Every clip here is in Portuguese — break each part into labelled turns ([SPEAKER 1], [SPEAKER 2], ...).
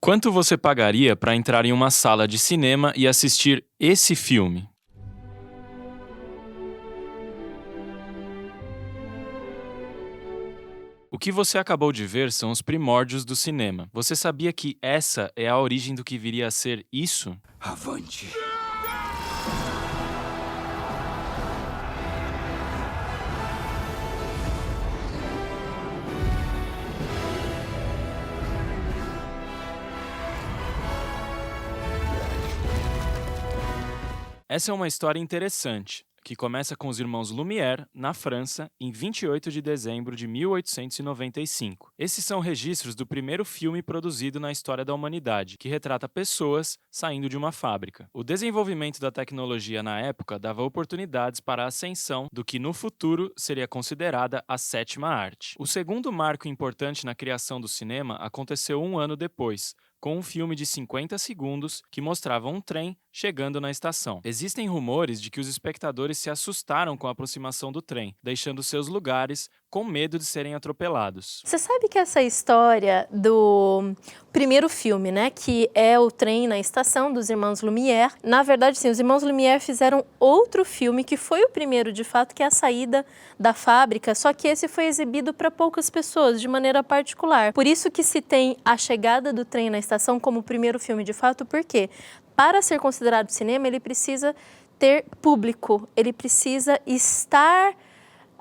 [SPEAKER 1] Quanto você pagaria para entrar em uma sala de cinema e assistir esse filme? O que você acabou de ver são os primórdios do cinema. Você sabia que essa é a origem do que viria a ser isso?
[SPEAKER 2] Avante!
[SPEAKER 1] Essa é uma história interessante, que começa com os irmãos Lumière, na França, em 28 de dezembro de 1895. Esses são registros do primeiro filme produzido na história da humanidade, que retrata pessoas saindo de uma fábrica. O desenvolvimento da tecnologia na época dava oportunidades para a ascensão do que no futuro seria considerada a sétima arte. O segundo marco importante na criação do cinema aconteceu um ano depois, com um filme de 50 segundos que mostrava um trem chegando na estação. Existem rumores de que os espectadores se assustaram com a aproximação do trem, deixando seus lugares com medo de serem atropelados.
[SPEAKER 3] Você sabe que essa história do primeiro filme, né, que é o trem na estação dos irmãos Lumière, na verdade, sim, os irmãos Lumière fizeram outro filme que foi o primeiro, de fato, que é a saída da fábrica, só que esse foi exibido para poucas pessoas, de maneira particular. Por isso que se tem a chegada do trem na estação como o primeiro filme, de fato, porque para ser considerado cinema, ele precisa ter público, ele precisa estar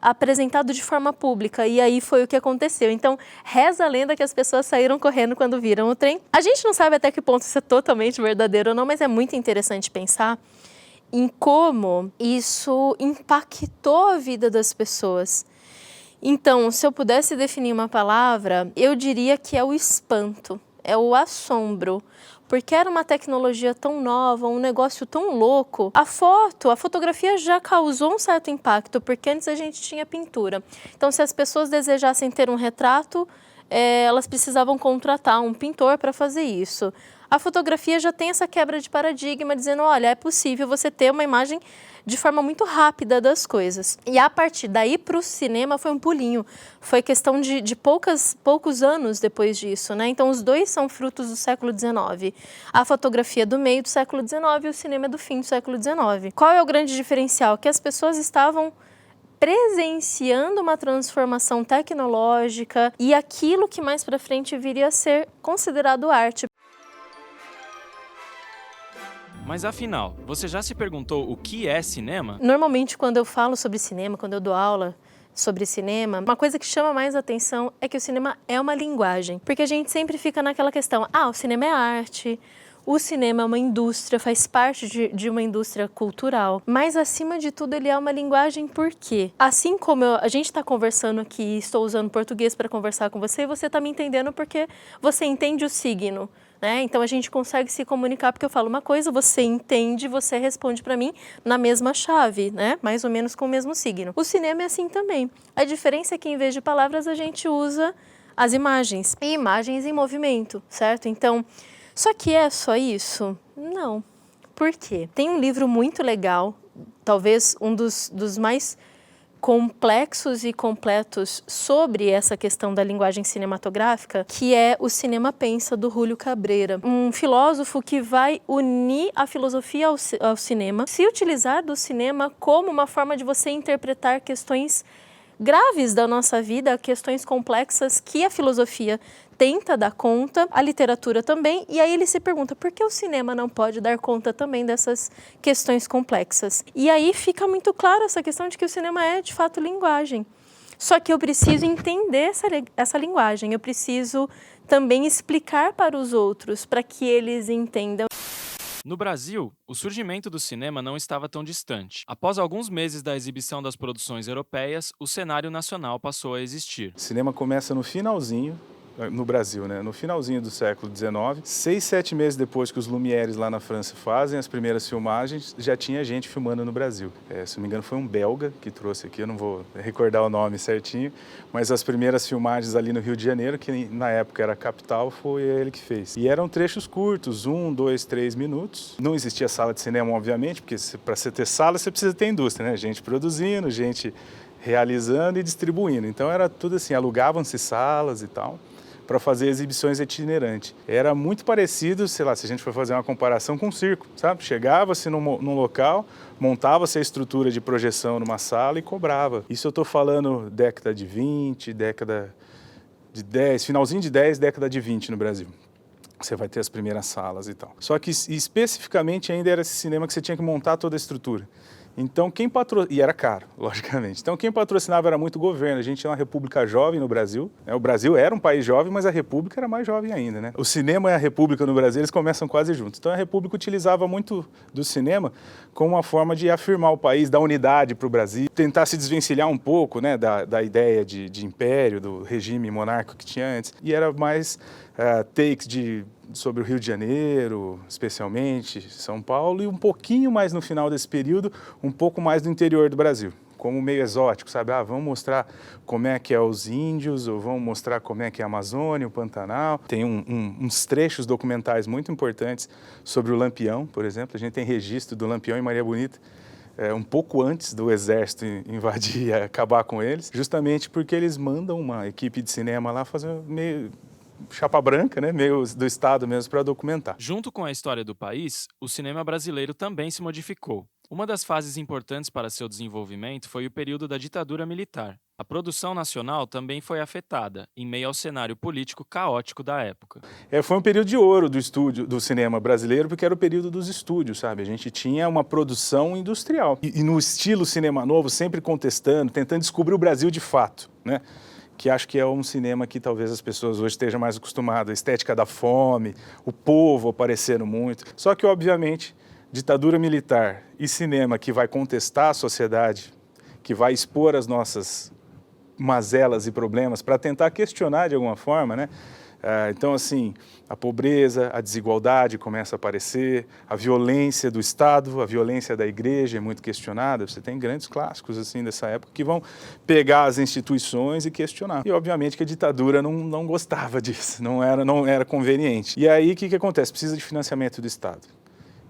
[SPEAKER 3] apresentado de forma pública, e aí foi o que aconteceu. Então, reza a lenda que as pessoas saíram correndo quando viram o trem. A gente não sabe até que ponto isso é totalmente verdadeiro ou não, mas é muito interessante pensar em como isso impactou a vida das pessoas. Então, se eu pudesse definir uma palavra, eu diria que é o espanto, é o assombro, porque era uma tecnologia tão nova, um negócio tão louco. A fotografia já causou um certo impacto, porque antes a gente tinha pintura. Então, se as pessoas desejassem ter um retrato, elas precisavam contratar um pintor para fazer isso. A fotografia já tem essa quebra de paradigma, dizendo, olha, é possível você ter uma imagem de forma muito rápida das coisas. E a partir daí para o cinema foi um pulinho, foi questão de poucos anos depois disso, né? Então os dois são frutos do século XIX. A fotografia do meio do século XIX e o cinema do fim do século XIX. Qual é o grande diferencial? Que as pessoas estavam presenciando uma transformação tecnológica e aquilo que mais para frente viria a ser considerado arte.
[SPEAKER 1] Mas afinal, você já se perguntou o que é cinema?
[SPEAKER 3] Normalmente, quando eu falo sobre cinema, quando eu dou aula sobre cinema, uma coisa que chama mais atenção é que o cinema é uma linguagem. Porque a gente sempre fica naquela questão, o cinema é arte, o cinema é uma indústria, faz parte de uma indústria cultural. Mas, acima de tudo, ele é uma linguagem por quê? Assim como a gente está conversando aqui, estou usando português para conversar com você, e você está me entendendo porque você entende o signo. Né? Então a gente consegue se comunicar porque eu falo uma coisa, você entende, você responde para mim na mesma chave, né? Mais ou menos com o mesmo signo. O cinema é assim também. A diferença é que em vez de palavras a gente usa as imagens, e imagens em movimento, certo? Então, só que é só isso? Não. Por quê? Tem um livro muito legal, talvez um dos mais complexos e completos sobre essa questão da linguagem cinematográfica, que é O Cinema Pensa, do Júlio Cabreira. Um filósofo que vai unir a filosofia ao cinema, se utilizar do cinema como uma forma de você interpretar questões graves da nossa vida, questões complexas que a filosofia tenta dar conta, a literatura também, e aí ele se pergunta por que o cinema não pode dar conta também dessas questões complexas. E aí fica muito claro essa questão de que o cinema é, de fato, linguagem. Só que eu preciso entender essa linguagem, eu preciso também explicar para os outros, para que eles entendam.
[SPEAKER 1] No Brasil, o surgimento do cinema não estava tão distante. Após alguns meses da exibição das produções europeias, o cenário nacional passou a existir.
[SPEAKER 4] O cinema começa no finalzinho, no Brasil, né? No finalzinho do século XIX, 6, 7 meses depois que os Lumières lá na França fazem as primeiras filmagens, já tinha gente filmando no Brasil. Se não me engano foi um belga que trouxe aqui, eu não vou recordar o nome certinho, mas as primeiras filmagens ali no Rio de Janeiro, que na época era a capital, foi ele que fez. E eram trechos curtos, 1, 2, 3 minutos. Não existia sala de cinema, obviamente, porque para você ter sala você precisa ter indústria, né? Gente produzindo, gente realizando e distribuindo. Então era tudo assim, alugavam-se salas e tal. para fazer exibições itinerantes. Era muito parecido, sei lá, se a gente for fazer uma comparação com um circo, sabe? Chegava-se num local, montava-se a estrutura de projeção numa sala e cobrava. Isso eu estou falando década de 20, década de 10, finalzinho de 10, década de 20 no Brasil. Você vai ter as primeiras salas e tal. Só que especificamente ainda era esse cinema que você tinha que montar toda a estrutura. Então e era caro, logicamente. Então quem patrocinava era muito o governo. A gente tinha uma república jovem no Brasil, né? O Brasil era um país jovem, mas a república era mais jovem ainda, né? O cinema e a república no Brasil, eles começam quase juntos. Então a república utilizava muito do cinema como uma forma de afirmar o país, dar unidade para o Brasil, tentar se desvencilhar um pouco, né, da ideia de império, do regime monárquico que tinha antes. E era mais takes sobre o Rio de Janeiro, especialmente, São Paulo, e um pouquinho mais no final desse período, um pouco mais do interior do Brasil, como meio exótico, sabe? Vamos mostrar como é que é os índios, ou vamos mostrar como é que é a Amazônia, o Pantanal. Tem uns trechos documentais muito importantes sobre o Lampião, por exemplo. A gente tem registro do Lampião em Maria Bonita, um pouco antes do exército invadir e acabar com eles, justamente porque eles mandam uma equipe de cinema lá fazer meio chapa branca, né, meio do Estado mesmo, para documentar.
[SPEAKER 1] Junto com a história do país, o cinema brasileiro também se modificou. Uma das fases importantes para seu desenvolvimento foi o período da ditadura militar. A produção nacional também foi afetada, em meio ao cenário político caótico da época.
[SPEAKER 4] Foi um período de ouro do cinema brasileiro, porque era o período dos estúdios, sabe? A gente tinha uma produção industrial. E no estilo cinema novo, sempre contestando, tentando descobrir o Brasil de fato, né? Que acho que é um cinema que talvez as pessoas hoje estejam mais acostumadas, a estética da fome, o povo aparecendo muito. Só que, obviamente, ditadura militar e cinema que vai contestar a sociedade, que vai expor as nossas mazelas e problemas para tentar questionar de alguma forma, né? Então, assim, a pobreza, a desigualdade começa a aparecer, a violência do Estado, a violência da igreja é muito questionada. Você tem grandes clássicos assim dessa época que vão pegar as instituições e questionar. E, obviamente, que a ditadura não gostava disso, não era conveniente. E aí, o que acontece? Precisa de financiamento do Estado.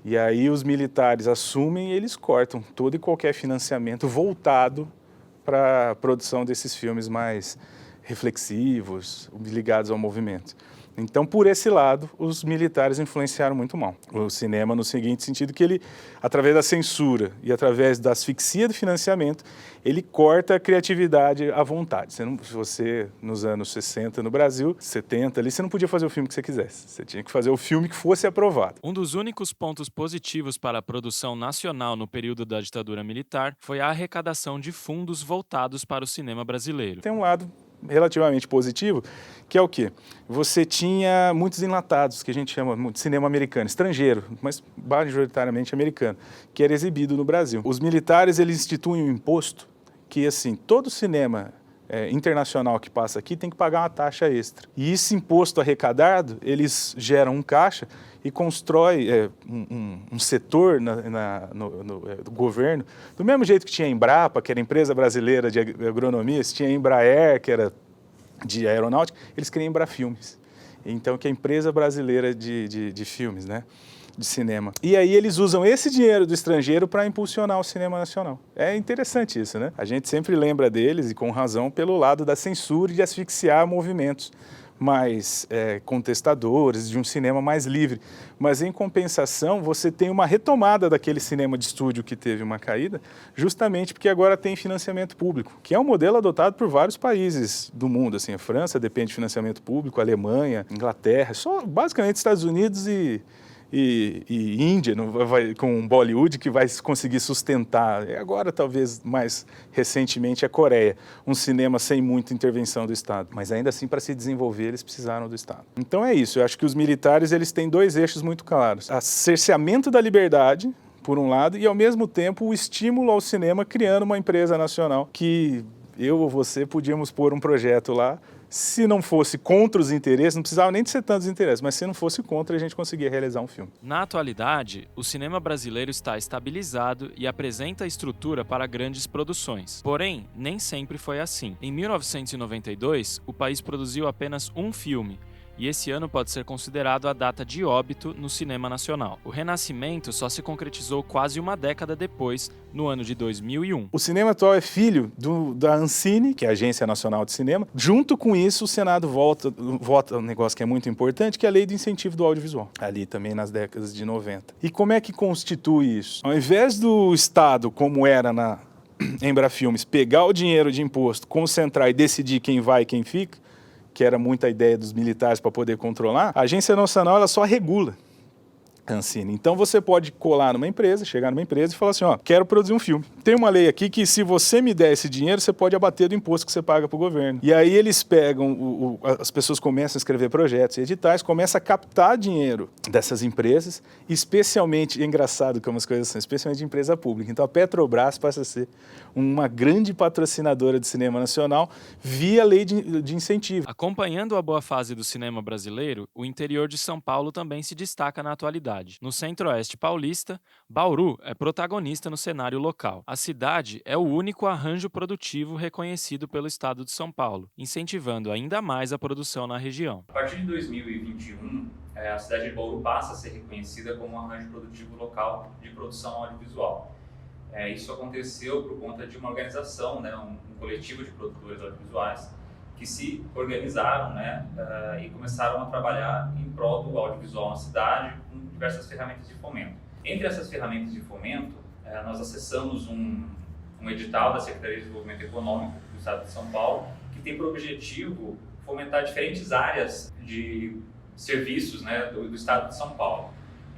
[SPEAKER 4] E aí os militares assumem e eles cortam todo e qualquer financiamento voltado para a produção desses filmes mais reflexivos, ligados ao movimento. Então, por esse lado, os militares influenciaram muito mal o cinema, no seguinte sentido que ele, através da censura e através da asfixia do financiamento, ele corta a criatividade à vontade. Se você, nos anos 60 no Brasil, 70 ali, você não podia fazer o filme que você quisesse. Você tinha que fazer o filme que fosse aprovado.
[SPEAKER 1] Um dos únicos pontos positivos para a produção nacional no período da ditadura militar foi a arrecadação de fundos voltados para o cinema brasileiro.
[SPEAKER 4] Tem um lado relativamente positivo, que é o quê? Você tinha muitos enlatados, que a gente chama de cinema americano, estrangeiro, mas majoritariamente americano, que era exibido no Brasil. Os militares, eles instituem um imposto que, assim, todo cinema internacional que passa aqui tem que pagar uma taxa extra. E esse imposto arrecadado, eles geram um caixa e constrói um setor do governo, do mesmo jeito que tinha a Embrapa, que era a empresa brasileira de agronomia, se tinha a Embraer, que era de aeronáutica, eles criam Embrafilmes. Então, que é a empresa brasileira de filmes, né? De cinema. E aí eles usam esse dinheiro do estrangeiro para impulsionar o cinema nacional. É interessante isso, né? A gente sempre lembra deles, e com razão, pelo lado da censura e de asfixiar movimentos mais contestadores, de um cinema mais livre. Mas, em compensação, você tem uma retomada daquele cinema de estúdio que teve uma caída, justamente porque agora tem financiamento público, que é um modelo adotado por vários países do mundo. Assim, a França depende de financiamento público, a Alemanha, Inglaterra, só basicamente Estados Unidos e Índia, com Bollywood, que vai conseguir sustentar. Agora, talvez, mais recentemente, a Coreia. Um cinema sem muita intervenção do Estado. Mas, ainda assim, para se desenvolver, eles precisaram do Estado. Então, é isso. Eu acho que os militares eles têm dois eixos muito claros. O cerceamento da liberdade, por um lado, e, ao mesmo tempo, o estímulo ao cinema, criando uma empresa nacional que eu ou você podíamos pôr um projeto lá. Se não fosse contra os interesses, não precisava nem de ser tantos interesses, mas se não fosse contra, a gente conseguia realizar um filme.
[SPEAKER 1] Na atualidade, o cinema brasileiro está estabilizado e apresenta a estrutura para grandes produções. Porém, nem sempre foi assim. Em 1992, o país produziu apenas um filme, e esse ano pode ser considerado a data de óbito no cinema nacional. O renascimento só se concretizou quase uma década depois, no ano de 2001.
[SPEAKER 4] O cinema atual é filho da Ancine, que é a Agência Nacional de Cinema. Junto com isso, o Senado vota um negócio que é muito importante, que é a Lei do Incentivo do Audiovisual, ali também nas décadas de 90. E como é que constitui isso? Ao invés do Estado, como era na Embrafilmes, pegar o dinheiro de imposto, concentrar e decidir quem vai e quem fica, que era muita ideia dos militares para poder controlar, a Agência Nacional ela só regula a Ancine. Então você pode colar numa empresa, chegar numa empresa e falar assim, ó, quero produzir um filme. Tem uma lei aqui que se você me der esse dinheiro, você pode abater do imposto que você paga para o governo. E aí eles pegam, as pessoas começam a escrever projetos e editais, começam a captar dinheiro dessas empresas, especialmente, é engraçado como as coisas são, especialmente de empresa pública. Então a Petrobras passa a ser uma grande patrocinadora de cinema nacional via lei de incentivo.
[SPEAKER 1] Acompanhando a boa fase do cinema brasileiro, o interior de São Paulo também se destaca na atualidade. No centro-oeste paulista, Bauru é protagonista no cenário local. A cidade é o único arranjo produtivo reconhecido pelo estado de São Paulo, incentivando ainda mais a produção na região.
[SPEAKER 2] A partir de 2021, a cidade de Bauru passa a ser reconhecida como um arranjo produtivo local de produção audiovisual. Isso aconteceu por conta de uma organização, um coletivo de produtores audiovisuais que se organizaram e começaram a trabalhar em prol do audiovisual na cidade com diversas ferramentas de fomento. Entre essas ferramentas de fomento, nós acessamos um edital da Secretaria de Desenvolvimento Econômico do Estado de São Paulo, que tem por objetivo fomentar diferentes áreas de serviços do Estado de São Paulo.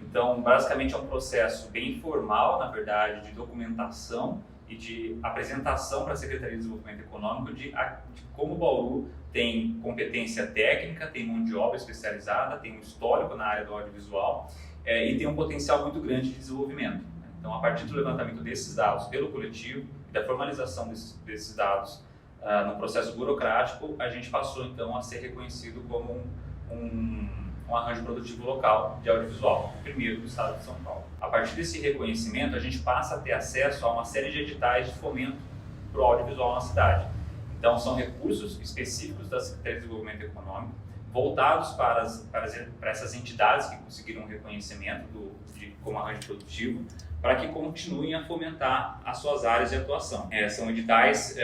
[SPEAKER 2] Então, basicamente é um processo bem formal, na verdade, de documentação e de apresentação para a Secretaria de Desenvolvimento Econômico de como Bauru tem competência técnica, tem mão de obra especializada, tem um histórico na área do audiovisual e tem um potencial muito grande de desenvolvimento. Então, a partir do levantamento desses dados pelo coletivo e da formalização desses dados no processo burocrático, a gente passou, então, a ser reconhecido como um arranjo produtivo local de audiovisual, o primeiro do estado de São Paulo. A partir desse reconhecimento, a gente passa a ter acesso a uma série de editais de fomento para o audiovisual na cidade. Então, são recursos específicos da Secretaria de Desenvolvimento Econômico, voltados para essas entidades que conseguiram um reconhecimento como arranjo produtivo, para que continuem a fomentar as suas áreas de atuação. São editais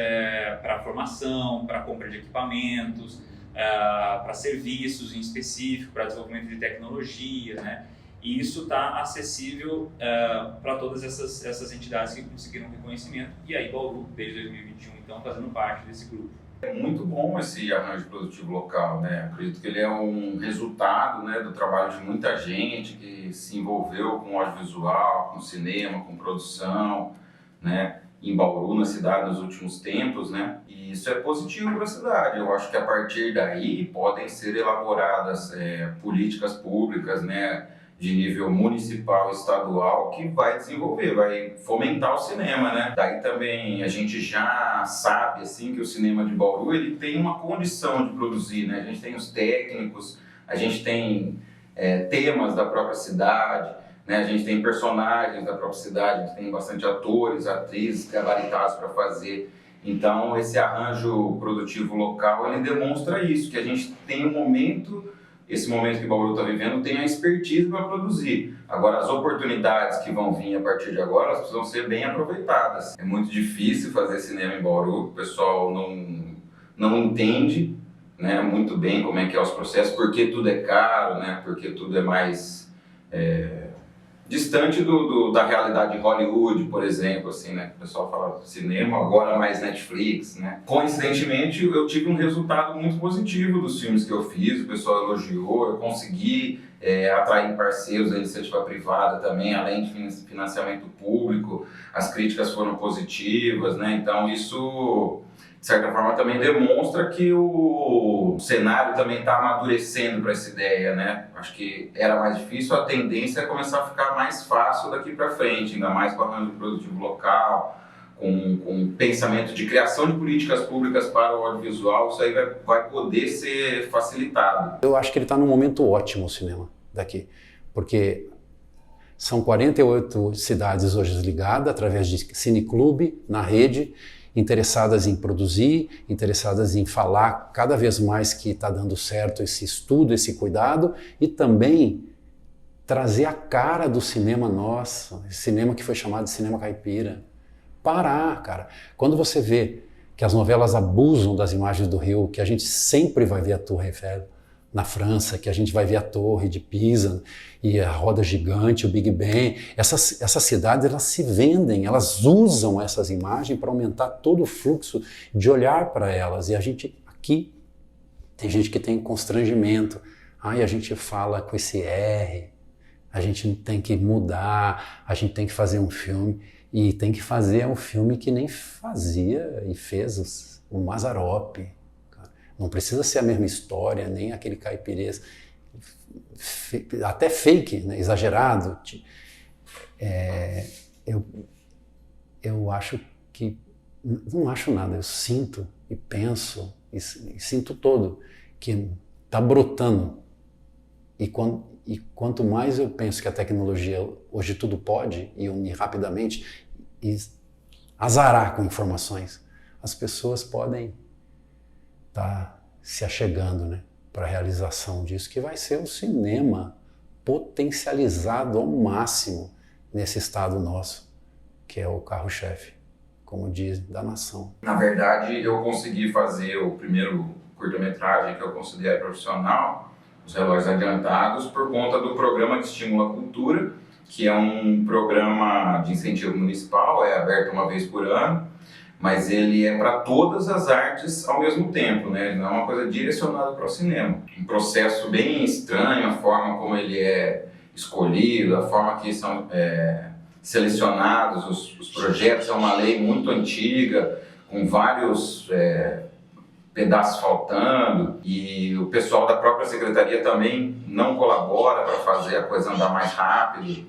[SPEAKER 2] para formação, para compra de equipamentos, para serviços em específico, para desenvolvimento de tecnologia, e isso está acessível para todas essas entidades que conseguiram reconhecimento, e aí Bauru, desde 2021, então, fazendo parte desse grupo.
[SPEAKER 5] É muito bom esse arranjo produtivo local, acredito que ele é um resultado do trabalho de muita gente que se envolveu com audiovisual, com cinema, com produção, em Bauru, na cidade, nos últimos tempos, e isso é positivo para a cidade. Eu acho que a partir daí podem ser elaboradas políticas públicas, de nível municipal, estadual, que vai desenvolver, vai fomentar o cinema, Daí também a gente já sabe, assim, que o cinema de Bauru, ele tem uma condição de produzir, A gente tem os técnicos, a gente tem temas da própria cidade, a gente tem personagens da própria cidade, a gente tem bastante atores, atrizes gabaritados para fazer. Então, esse arranjo produtivo local, ele demonstra isso, que a gente tem esse momento que o Bauru está vivendo, tem a expertise para produzir. Agora, as oportunidades que vão vir a partir de agora, elas precisam ser bem aproveitadas. É muito difícil fazer cinema em Bauru, o pessoal não entende muito bem como é que é os processos, porque tudo é caro, porque tudo é mais distante da realidade de Hollywood, por exemplo, assim, o pessoal fala cinema, agora mais Netflix, Coincidentemente, eu tive um resultado muito positivo dos filmes que eu fiz, o pessoal elogiou, eu consegui atrair parceiros da iniciativa privada também, além de financiamento público, as críticas foram positivas, Então isso, de certa forma, também demonstra que o cenário também está amadurecendo para essa ideia, Acho que era mais difícil, a tendência é começar a ficar mais fácil daqui para frente, ainda mais com o arranjo produtivo local, com pensamento de criação de políticas públicas para o audiovisual, isso aí vai poder ser facilitado.
[SPEAKER 6] Eu acho que ele está num momento ótimo, o cinema daqui, porque são 48 cidades hoje ligadas através de cineclube na rede, interessadas em produzir, interessadas em falar cada vez mais que está dando certo esse estudo, esse cuidado, e também trazer a cara do cinema nosso, esse cinema que foi chamado de cinema caipira. Parar, cara. Quando você vê que as novelas abusam das imagens do Rio, que a gente sempre vai ver a Torre Eiffel na França, que a gente vai ver a Torre de Pisa e a Roda Gigante, o Big Ben, essas cidades elas se vendem, elas usam essas imagens para aumentar todo o fluxo de olhar para elas. E a gente aqui tem gente que tem constrangimento. Ai, a gente fala com esse R, a gente tem que mudar, a gente tem que fazer um filme. E tem que fazer um filme que nem fazia e fez o Mazzaropi. Não precisa ser a mesma história, nem aquele caipirês, até fake, né? Exagerado. Eu acho que, não acho nada, eu sinto e penso, e sinto todo, que está brotando. E quanto mais eu penso que a tecnologia hoje tudo pode, e unir rapidamente, e azarar com informações, as pessoas podem estar se achegando, né, para a realização disso, que vai ser o cinema potencializado ao máximo nesse estado nosso, que é o carro-chefe, como diz, da nação.
[SPEAKER 5] Na verdade, eu consegui fazer o primeiro curta-metragem que eu considerei profissional, Os Relógios Adiantados, por conta do Programa de Estímulo à Cultura, que é um programa de incentivo municipal, é aberto uma vez por ano, mas ele é para todas as artes ao mesmo tempo, né? Ele não é uma coisa direcionada para o cinema. Um processo bem estranho, a forma como ele é escolhido, a forma que são selecionados os projetos, é uma lei muito antiga, com vários pedaços faltando, e o pessoal da própria secretaria também não colabora para fazer a coisa andar mais rápido.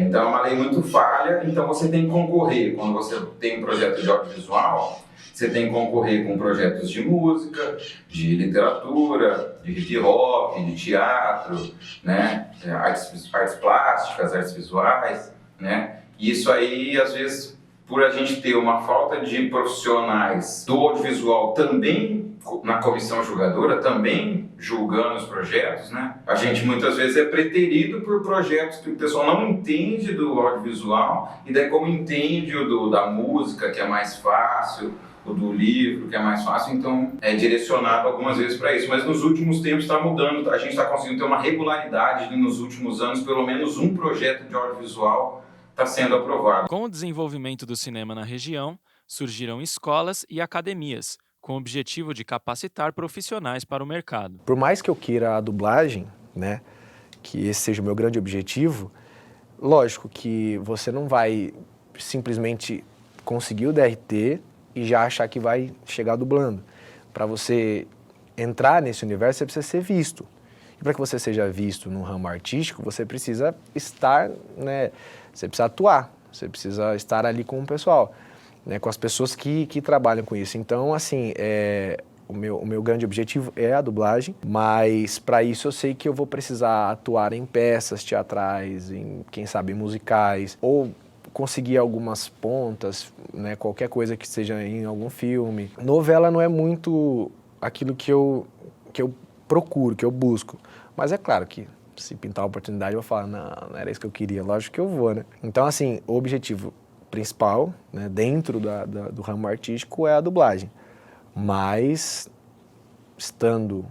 [SPEAKER 5] Então é uma lei muito falha, então você tem que concorrer. Quando você tem um projeto de audiovisual, você tem que concorrer com projetos de música, de literatura, de hip hop, de teatro, né? Artes plásticas, artes visuais, né? E isso aí, às vezes, por a gente ter uma falta de profissionais do audiovisual também na comissão julgadora, também julgando os projetos, né? A gente muitas vezes é preterido por projetos que o pessoal não entende do audiovisual, e daí como entende o da música, que é mais fácil, o do livro, que é mais fácil, então é direcionado algumas vezes para isso. Mas nos últimos tempos está mudando, a gente está conseguindo ter uma regularidade de, nos últimos anos, pelo menos um projeto de audiovisual está sendo aprovado.
[SPEAKER 1] Com o desenvolvimento do cinema na região, surgiram escolas e academias, com o objetivo de capacitar profissionais para o mercado.
[SPEAKER 7] Por mais que eu queira a dublagem, né, que esse seja o meu grande objetivo, lógico que você não vai simplesmente conseguir o DRT e já achar que vai chegar dublando. Para você entrar nesse universo, você precisa ser visto. E para que você seja visto no ramo artístico, você precisa estar, né, você precisa atuar, você precisa estar ali com o pessoal, né, com as pessoas que trabalham com isso. Então, assim, o meu grande objetivo é a dublagem, mas para isso eu sei que eu vou precisar atuar em peças teatrais, em, quem sabe, musicais, ou conseguir algumas pontas, né, qualquer coisa que seja em algum filme. Novela não é muito aquilo que eu procuro, que eu busco, mas é claro que se pintar a oportunidade eu vou falar, não era isso que eu queria, lógico que eu vou, né? Então, assim, o objetivo principal, né, dentro do ramo artístico é a dublagem, mas estando,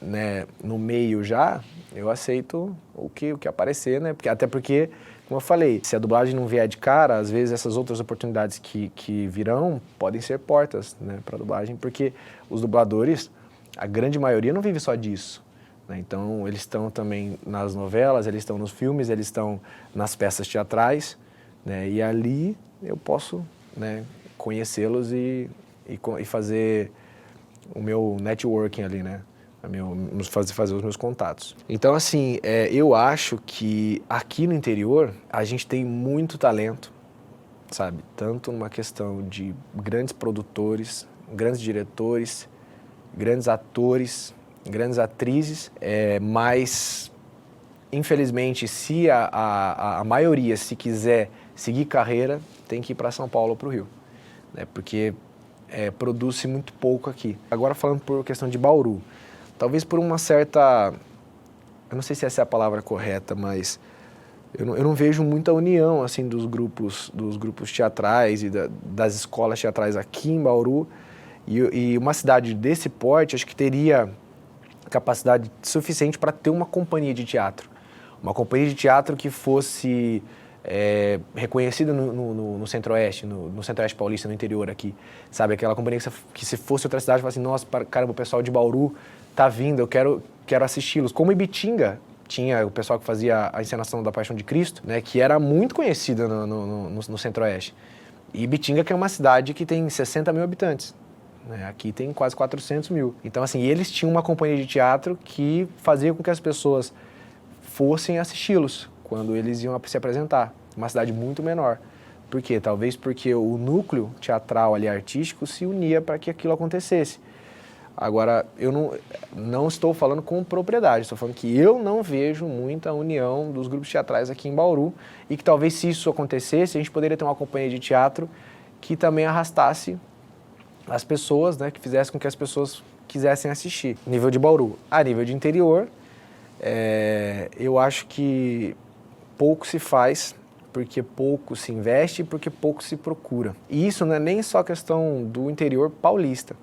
[SPEAKER 7] né, no meio já, eu aceito o que aparecer, né? Até porque, como eu falei, se a dublagem não vier de cara, às vezes essas outras oportunidades que virão podem ser portas, né, para a dublagem, porque os dubladores, a grande maioria não vive só disso, né? Então, eles estão também nas novelas, eles estão nos filmes, eles estão nas peças teatrais, né? E ali eu posso, né, conhecê-los e fazer o meu networking ali, né? Fazer os meus contatos. Então, assim, eu acho que aqui no interior a gente tem muito talento, sabe? Tanto numa questão de grandes produtores, grandes diretores, grandes atores, grandes atrizes, mas, infelizmente, se a maioria, se quiser seguir carreira, tem que ir para São Paulo ou para o Rio. né? Porque produz-se muito pouco aqui. Agora falando por questão de Bauru, talvez por uma certa, eu não sei se essa é a palavra correta, mas eu não vejo muita união assim dos grupos teatrais e das escolas teatrais aqui em Bauru, e uma cidade desse porte acho que teria capacidade suficiente para ter uma companhia de teatro. Uma companhia de teatro que fosse reconhecida no Centro-Oeste, no Centro-Oeste paulista, no interior aqui. Sabe, aquela companhia que se fosse outra cidade, falasse assim, nossa, caramba, o pessoal de Bauru tá vindo, eu quero assisti-los. Como Ibitinga tinha o pessoal que fazia a encenação da Paixão de Cristo, né, que era muito conhecida no Centro-Oeste. E Ibitinga, que é uma cidade que tem 60 mil habitantes. Aqui tem quase 400 mil. Então, assim, eles tinham uma companhia de teatro que fazia com que as pessoas fossem assisti-los quando eles iam se apresentar. Uma cidade muito menor. Por quê? Talvez porque o núcleo teatral ali, artístico, se unia para que aquilo acontecesse. Agora, eu não estou falando com propriedade, estou falando que eu não vejo muita união dos grupos teatrais aqui em Bauru e que talvez se isso acontecesse, a gente poderia ter uma companhia de teatro que também arrastasse as pessoas, né, que fizesse com que as pessoas quisessem assistir. Nível de Bauru. A nível de interior, eu acho que pouco se faz, porque pouco se investe e porque pouco se procura. E isso não é nem só questão do interior paulista,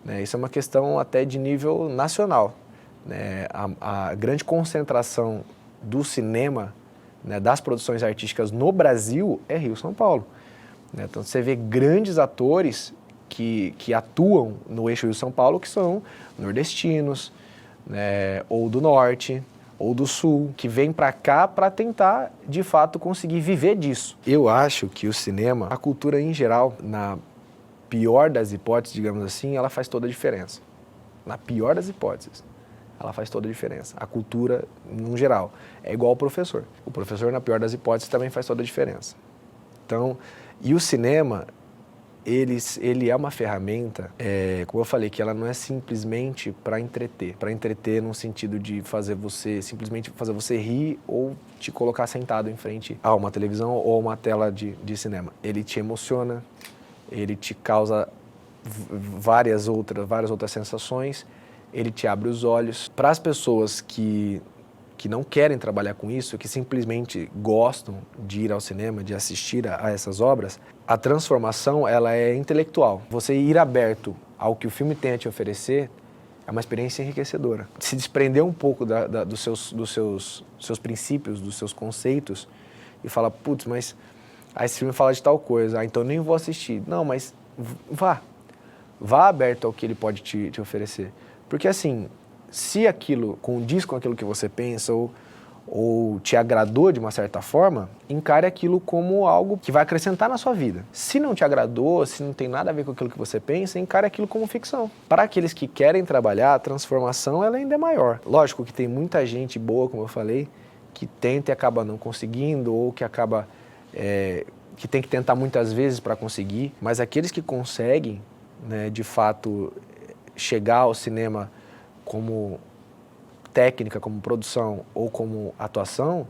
[SPEAKER 7] né? Isso é uma questão até de nível nacional, né? A grande concentração do cinema, né, das produções artísticas no Brasil é Rio e São Paulo, né? Então você vê grandes atores que atuam no eixo Rio-São Paulo, que são nordestinos, né, ou do norte, ou do sul, que vêm para cá para tentar, de fato, conseguir viver disso. Eu acho que o cinema, a cultura em geral, na pior das hipóteses, digamos assim, ela faz toda a diferença. Na pior das hipóteses, ela faz toda a diferença. A cultura, no geral, é igual ao professor. O professor, na pior das hipóteses, também faz toda a diferença. Então, e o cinema, ele é uma ferramenta, como eu falei, que ela não é simplesmente para entreter no sentido de simplesmente fazer você rir ou te colocar sentado em frente a uma televisão ou a uma tela de cinema. Ele te emociona, ele te causa várias outras sensações, ele te abre os olhos. Para as pessoas que não querem trabalhar com isso, que simplesmente gostam de ir ao cinema, de assistir a essas obras, a transformação ela é intelectual. Você ir aberto ao que o filme tem a te oferecer é uma experiência enriquecedora. Se desprender um pouco dos seus princípios, dos seus conceitos e falar, putz, mas esse filme fala de tal coisa, então nem vou assistir. Não, mas vá aberto ao que ele pode te oferecer. Porque assim, se aquilo condiz com aquilo que você pensa ou te agradou de uma certa forma, encare aquilo como algo que vai acrescentar na sua vida. Se não te agradou, se não tem nada a ver com aquilo que você pensa, encare aquilo como ficção. Para aqueles que querem trabalhar, a transformação ela ainda é maior. Lógico que tem muita gente boa, como eu falei, que tenta e acaba não conseguindo, ou que acaba que tem que tentar muitas vezes para conseguir, mas aqueles que conseguem, né, de fato, chegar ao cinema como técnica, como produção ou como atuação,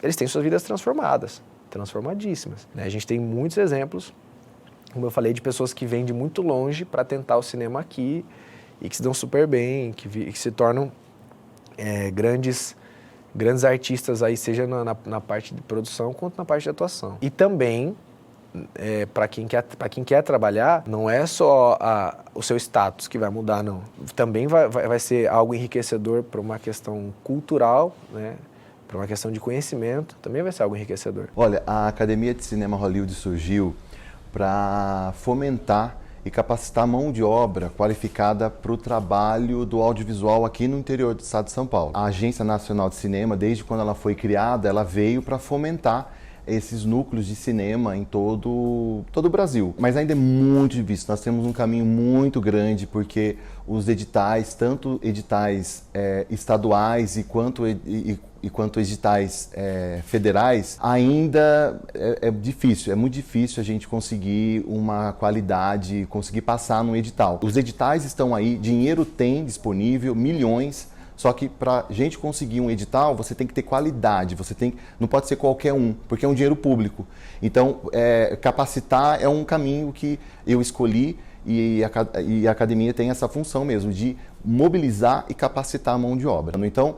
[SPEAKER 7] eles têm suas vidas transformadas, transformadíssimas, né? A gente tem muitos exemplos, como eu falei, de pessoas que vêm de muito longe para tentar o cinema aqui e que se dão super bem, que se tornam grandes artistas aí, seja na parte de produção quanto na parte de atuação. E também, para quem quer trabalhar, não é só o seu status que vai mudar, não. Também vai ser algo enriquecedor para uma questão cultural, né? Para uma questão de conhecimento, também vai ser algo enriquecedor.
[SPEAKER 8] Olha, a Academia de Cinema Hollywood surgiu para fomentar e capacitar a mão de obra qualificada para o trabalho do audiovisual aqui no interior do estado de São Paulo. A Agência Nacional de Cinema, desde quando ela foi criada, ela veio para fomentar esses núcleos de cinema em todo o Brasil. Mas ainda é muito difícil, nós temos um caminho muito grande, porque os editais, tanto editais estaduais quanto editais federais, ainda é muito difícil a gente conseguir uma qualidade, conseguir passar num edital. Os editais estão aí, dinheiro tem disponível, milhões, Só que para a gente conseguir um edital, você tem que ter qualidade, não pode ser qualquer um, porque é um dinheiro público. Então, capacitar é um caminho que eu escolhi e a academia tem essa função mesmo, de mobilizar e capacitar a mão de obra. Então,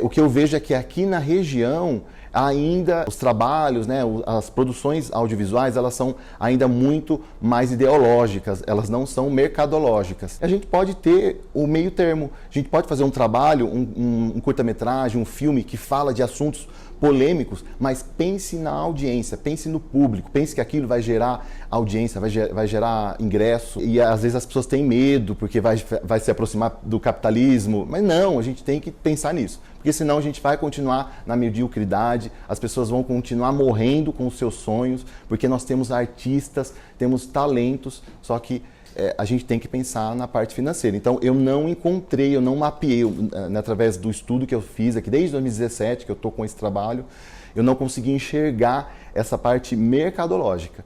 [SPEAKER 8] o que eu vejo é que aqui na região, ainda os trabalhos, né, as produções audiovisuais, elas são ainda muito mais ideológicas, elas não são mercadológicas. A gente pode ter o meio termo, a gente pode fazer um trabalho, um curta-metragem, um filme que fala de assuntos polêmicos, mas pense na audiência, pense no público, pense que aquilo vai gerar audiência, vai gerar ingresso, e às vezes as pessoas têm medo porque vai se aproximar do capitalismo, mas não, a gente tem que pensar nisso, porque senão a gente vai continuar na mediocridade, as pessoas vão continuar morrendo com os seus sonhos, porque nós temos artistas, temos talentos, só que a gente tem que pensar na parte financeira. Então, eu não mapeei, através do estudo que eu fiz aqui, desde 2017, que eu estou com esse trabalho, eu não consegui enxergar essa parte mercadológica.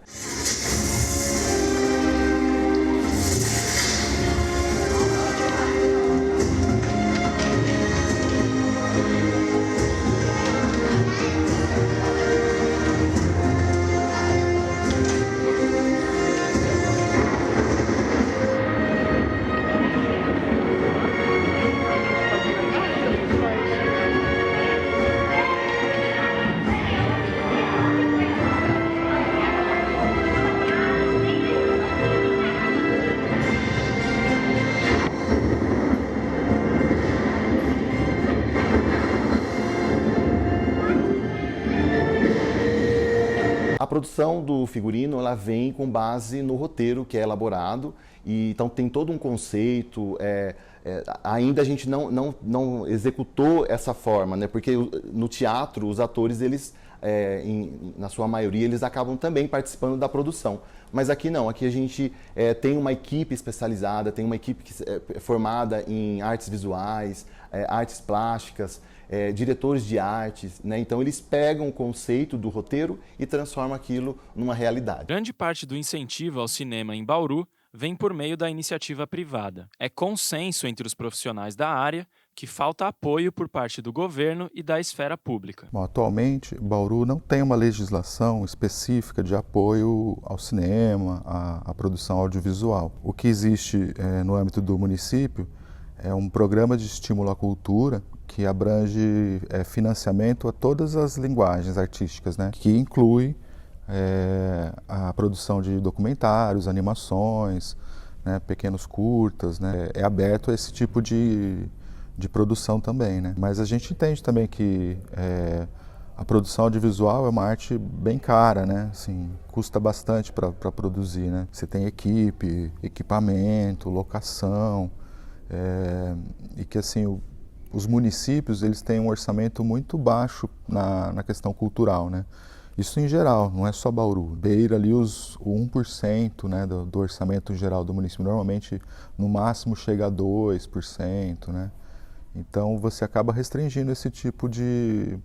[SPEAKER 8] A produção do figurino, ela vem com base no roteiro que é elaborado, e então tem todo um conceito, ainda a gente não executou essa forma, né? Porque no teatro os atores, eles, na sua maioria, eles acabam também participando da produção. Mas aqui não, aqui a gente tem uma equipe especializada, tem uma equipe formada em artes visuais, artes plásticas, diretores de artes, né? Então eles pegam o conceito do roteiro e transformam aquilo numa realidade.
[SPEAKER 1] Grande parte do incentivo ao cinema em Bauru vem por meio da iniciativa privada. É consenso entre os profissionais da área que falta apoio por parte do governo e da esfera pública.
[SPEAKER 9] Bom, atualmente, Bauru não tem uma legislação específica de apoio ao cinema, à produção audiovisual. O que existe no âmbito do município é um programa de estímulo à cultura que abrange financiamento a todas as linguagens artísticas, né? Que inclui a produção de documentários, animações, né? Pequenos curtas, né? É aberto a esse tipo de produção também, né? Mas a gente entende também que a produção audiovisual é uma arte bem cara, né? Assim, custa bastante para produzir, né? Você tem equipe, equipamento, locação, e que assim os municípios, eles têm um orçamento muito baixo na questão cultural, né? Isso em geral, não é só Bauru. Beira ali o 1%, né, do orçamento geral do município. Normalmente, no máximo, chega a 2%, né? Então, você acaba restringindo esse tipo de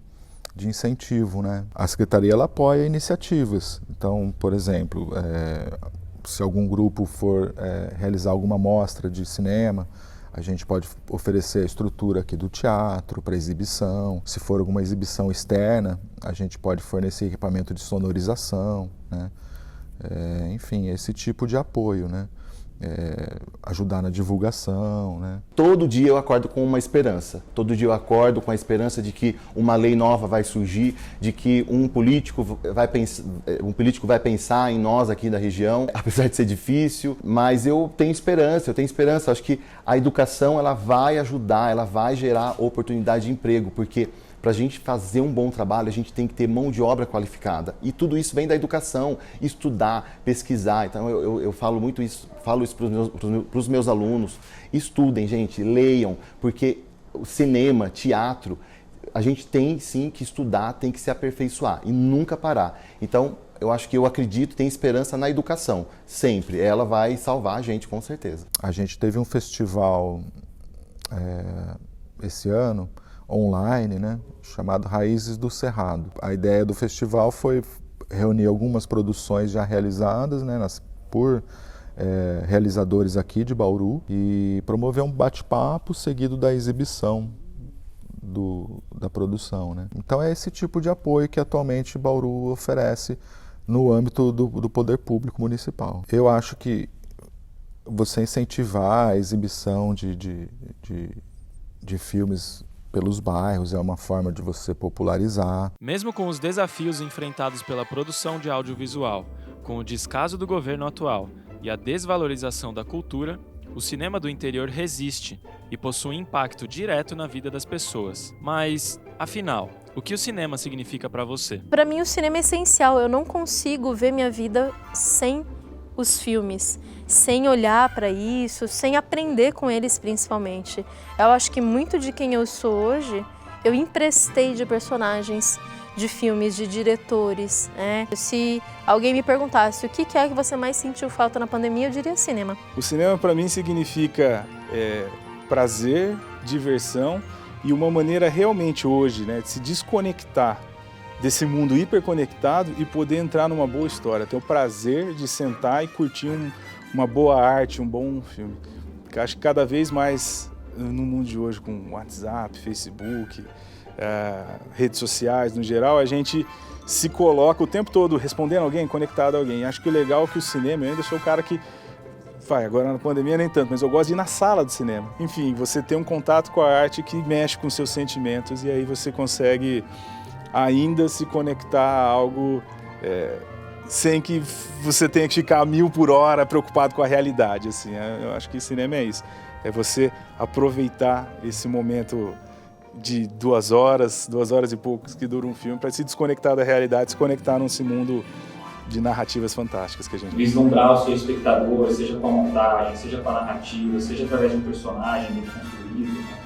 [SPEAKER 9] incentivo, né? A Secretaria, ela apoia iniciativas. Então, por exemplo, se algum grupo for realizar alguma mostra de cinema, a gente pode oferecer a estrutura aqui do teatro para exibição. Se for alguma exibição externa, a gente pode fornecer equipamento de sonorização, né? Enfim, esse tipo de apoio, né? Ajudar na divulgação, né?
[SPEAKER 8] Todo dia eu acordo com uma esperança. Todo dia eu acordo com a esperança de que uma lei nova vai surgir, de que um político vai pensar em nós aqui da região, apesar de ser difícil, mas eu tenho esperança. Acho que a educação, ela vai ajudar, ela vai gerar oportunidade de emprego, porque para a gente fazer um bom trabalho, a gente tem que ter mão de obra qualificada. E tudo isso vem da educação, estudar, pesquisar. Então eu falo isso para os meus alunos. Estudem, gente, leiam, porque o cinema, teatro, a gente tem sim que estudar, tem que se aperfeiçoar e nunca parar. Então, eu acredito, tenho esperança na educação, sempre. Ela vai salvar a gente, com certeza.
[SPEAKER 9] A gente teve um festival esse ano, online, né, chamado Raízes do Cerrado. A ideia do festival foi reunir algumas produções já realizadas, né, por realizadores aqui de Bauru, e promover um bate-papo seguido da exibição da produção, né? Então é esse tipo de apoio que atualmente Bauru oferece no âmbito do poder público municipal. Eu acho que você incentivar a exibição de filmes pelos bairros é uma forma de você popularizar.
[SPEAKER 1] Mesmo com os desafios enfrentados pela produção de audiovisual, com o descaso do governo atual e a desvalorização da cultura, o cinema do interior resiste e possui impacto direto na vida das pessoas. Mas, afinal, o que o cinema significa para você?
[SPEAKER 3] Para mim, o cinema é essencial. Eu não consigo ver minha vida sem os filmes, sem olhar para isso, sem aprender com eles principalmente. Eu acho que muito de quem eu sou hoje, eu emprestei de personagens, de filmes, de diretores, né? Se alguém me perguntasse o que é que você mais sentiu falta na pandemia, eu diria cinema.
[SPEAKER 4] O cinema para mim significa prazer, diversão e uma maneira realmente hoje, né, de se desconectar desse mundo hiperconectado e poder entrar numa boa história, ter o prazer de sentar e curtir uma boa arte, um bom filme. Eu acho que cada vez mais no mundo de hoje, com WhatsApp, Facebook, redes sociais no geral, a gente se coloca o tempo todo respondendo alguém, conectado a alguém. Acho que o legal é que o cinema, eu ainda sou o cara que agora na pandemia nem tanto, mas eu gosto de ir na sala do cinema. Enfim, você tem um contato com a arte que mexe com seus sentimentos e aí você consegue ainda se conectar a algo sem que você tenha que ficar a 1000 por hora preocupado com a realidade. Assim, eu acho que o cinema é isso. É você aproveitar esse momento de 2 horas e poucos que dura um filme para se desconectar da realidade, se conectar nesse mundo de narrativas fantásticas que a gente
[SPEAKER 2] vislumbrar o seu espectador, seja com a montagem, seja com a narrativa, seja através de um personagem bem construído, né?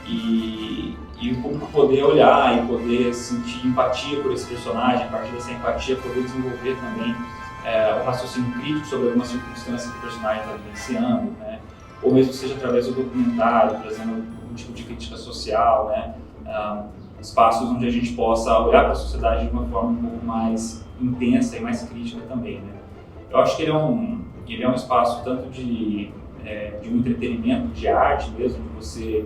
[SPEAKER 2] E o público poder olhar e poder sentir empatia por esse personagem, a partir dessa empatia poder desenvolver também um raciocínio crítico sobre alguma circunstância que o personagem está vivenciando, né? Ou mesmo que seja através do documentário, trazendo algum tipo de crítica social, né? Espaços onde a gente possa olhar para a sociedade de uma forma um pouco mais intensa e mais crítica também, né? Eu acho que ele é um espaço tanto de um entretenimento, de arte mesmo, de você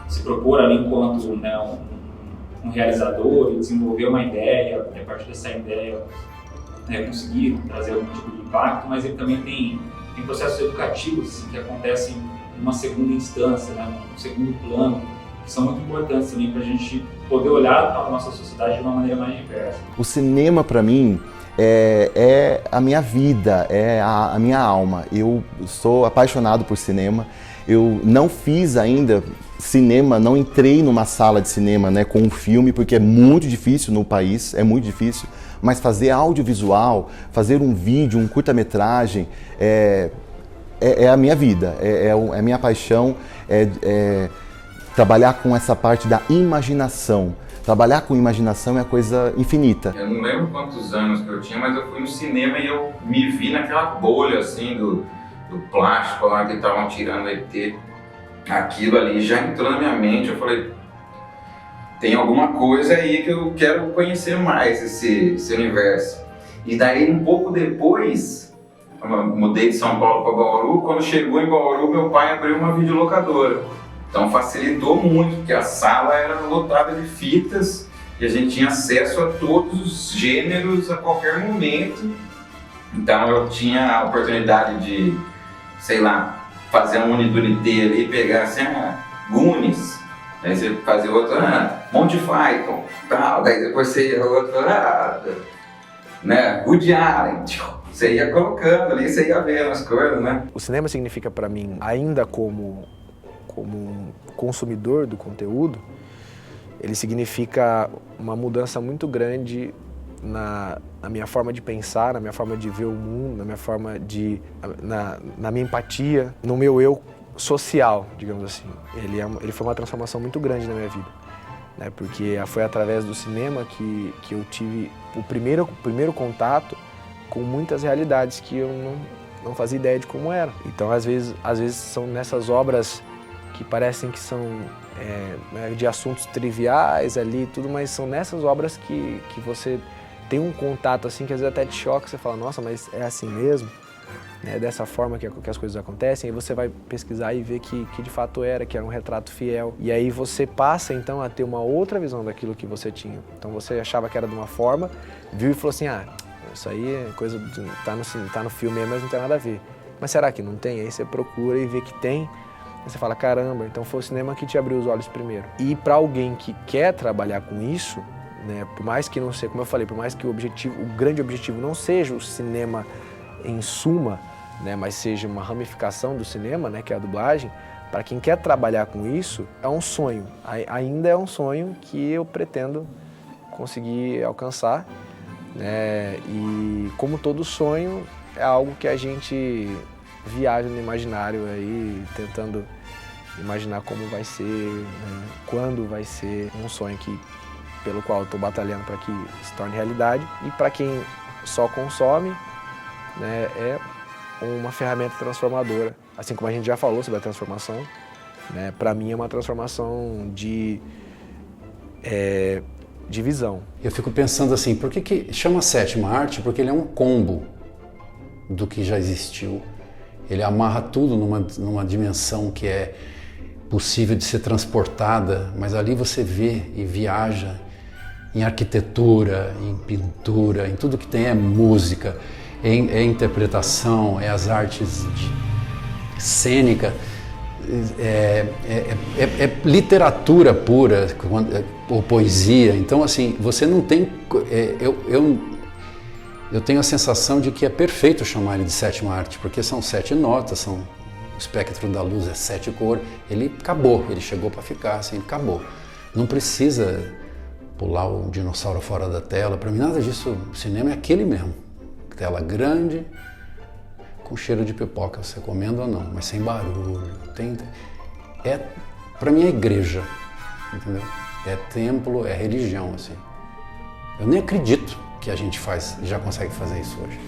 [SPEAKER 2] se propor ali enquanto, né, um realizador e desenvolver uma ideia, a partir dessa ideia conseguir trazer algum tipo de impacto, mas ele também tem processos educativos assim, que acontecem numa segunda instância, né, num segundo plano, que são muito importantes também para a gente poder olhar para a nossa sociedade de uma maneira mais diversa.
[SPEAKER 8] O cinema, para mim, é a minha vida, é a minha alma. Eu sou apaixonado por cinema. Eu não fiz ainda cinema, não entrei numa sala de cinema, né, com um filme, porque é muito difícil no país, é muito difícil. Mas fazer audiovisual, fazer um vídeo, um curta-metragem, é a minha vida, é a minha paixão, trabalhar com essa parte da imaginação. Trabalhar com imaginação é coisa infinita.
[SPEAKER 5] Eu não lembro quantos anos que eu tinha, mas eu fui no cinema e eu me vi naquela bolha assim do plástico lá que estavam tirando ET. Aquilo ali já entrou na minha mente, eu falei, tem alguma coisa aí que eu quero conhecer mais esse universo. E daí um pouco depois, eu mudei de São Paulo para Bauru, quando chegou em Bauru meu pai abriu uma videolocadora. Então facilitou muito, porque a sala era lotada de fitas e a gente tinha acesso a todos os gêneros a qualquer momento. Então eu tinha a oportunidade de, sei lá, fazer um Unidunité ali, pegar assim, Goonies, aí você fazia outro, Monty Python, tal, daí depois você ia outro, né, Woody Allen, você ia colocando ali, você ia vendo as coisas, né?
[SPEAKER 7] O cinema significa para mim, ainda como um consumidor do conteúdo, ele significa uma mudança muito grande na minha forma de pensar, na minha forma de ver o mundo, na minha forma de... na minha empatia, no meu eu social, digamos assim. Ele foi uma transformação muito grande na minha vida, né? Porque foi através do cinema que eu tive o primeiro contato com muitas realidades que eu não fazia ideia de como era. Então, às vezes são nessas obras que parecem que são de assuntos triviais ali e tudo, mas são nessas obras que você tem um contato assim que às vezes até te choca, você fala, nossa, mas é assim mesmo? né, dessa forma que as coisas acontecem, aí você vai pesquisar e ver que de fato que era um retrato fiel. E aí você passa então a ter uma outra visão daquilo que você tinha. Então você achava que era de uma forma, viu e falou assim, isso aí é coisa, tá no filme aí, mas não tem nada a ver. Mas será que não tem? Aí você procura e vê que tem. Aí você fala, caramba, então foi o cinema que te abriu os olhos primeiro. E para alguém que quer trabalhar com isso, né, por mais que não seja, como eu falei, por mais que o grande objetivo não seja o cinema em suma, né, mas seja uma ramificação do cinema, né, que é a dublagem, para quem quer trabalhar com isso, é um sonho. Ainda é um sonho que eu pretendo conseguir alcançar, né, e como todo sonho, é algo que a gente viaja no imaginário aí, tentando imaginar como vai ser, né, quando vai ser um sonho pelo qual eu estou batalhando para que se torne realidade. E para quem só consome, né, é uma ferramenta transformadora. Assim como a gente já falou sobre a transformação, né, para mim é uma transformação de visão.
[SPEAKER 6] Eu fico pensando assim, por que chama sétima arte? Porque ele é um combo do que já existiu. Ele amarra tudo numa dimensão que é possível de ser transportada, mas ali você vê e viaja em arquitetura, em pintura, em tudo que tem, é música, é interpretação, é as artes cênica, é literatura pura, ou poesia. Então, assim, você não tem... Eu tenho a sensação de que é perfeito chamar ele de sétima arte, porque são 7 notas, o espectro da luz é 7 cores, ele acabou, ele chegou para ficar, assim, acabou. Não precisa pular o dinossauro fora da tela, para mim nada disso, o cinema é aquele mesmo, tela grande, com cheiro de pipoca, você comendo ou não, mas sem barulho, para mim é igreja, entendeu? É templo, é religião, assim. Eu nem acredito que a gente já consegue fazer isso hoje.